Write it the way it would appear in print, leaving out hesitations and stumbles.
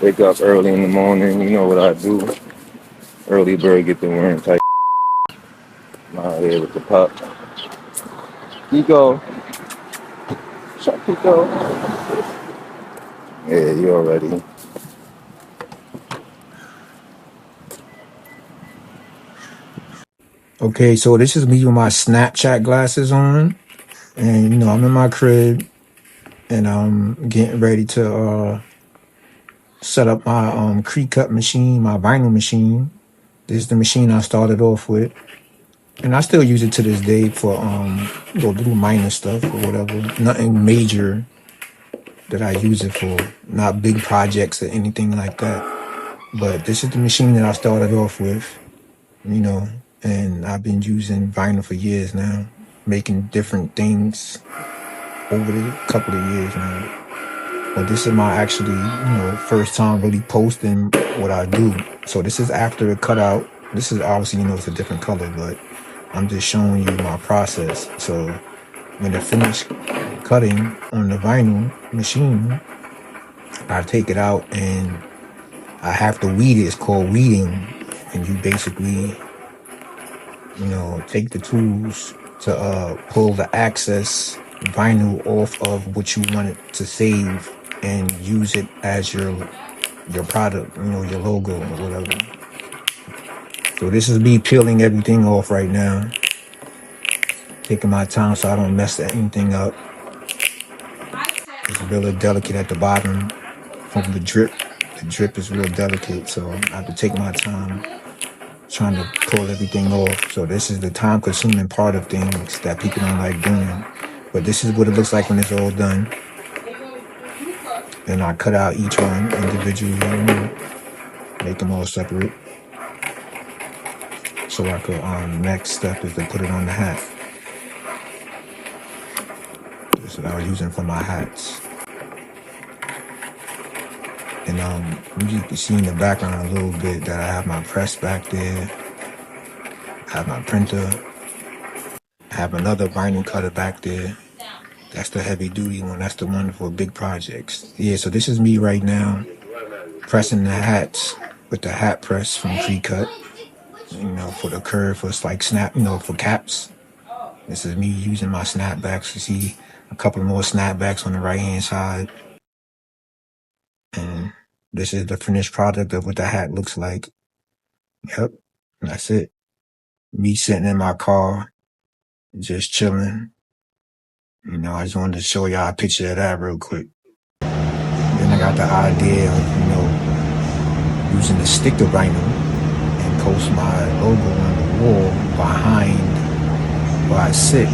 Wake up early in the morning, you know what I do. Early bird get the worm type. I'm out here with the pup. Pico. Shut Pico. Yeah, you already. Okay, so this is me with my Snapchat glasses on, and I'm in my crib, and I'm getting ready to set up my creek cut machine, my vinyl machine. This is the machine I started off with, and I still use it to this day for little minor stuff or whatever. Nothing major that I use it for, not big projects or anything like that. But this is the machine that I started off with, you know, and I've been using vinyl for years now, making different things over the couple of years now. But this is my actually, first time really posting what I do. So this is after the cutout. This is obviously, it's a different color, but I'm just showing you my process. So when I finish cutting on the vinyl machine, I take it out and I have to weed it. It's called weeding. And you basically, take the tools to pull the excess vinyl off of what you want it to save and use it as your product, your logo or whatever. So this is me peeling everything off right now, taking my time so I don't mess anything up. It's really delicate at the bottom from the drip. The drip is real delicate, so I have to take my time trying to pull everything off. So this is the time consuming part of things that people don't like doing. But this is what it looks like when it's all done. And I cut out each one individually, make them all separate. So I could, next step is to put it on the hat. This is what I was using for my hats. And you can see in the background a little bit that I have my press back there. I have my printer. I have another vinyl cutter back there. That's the heavy duty one. That's the one for big projects. Yeah, so this is me right now pressing the hats with the hat press from Pre-Cut, for the curve, for like snap, for caps. This is me using my snapbacks. You see a couple more snapbacks on the right hand side. And this is the finished product of what the hat looks like. Yep, that's it. Me sitting in my car, just chilling. I just wanted to show y'all a picture of that real quick. Then I got the idea of, using the sticker vinyl and post my logo on the wall behind where I sit.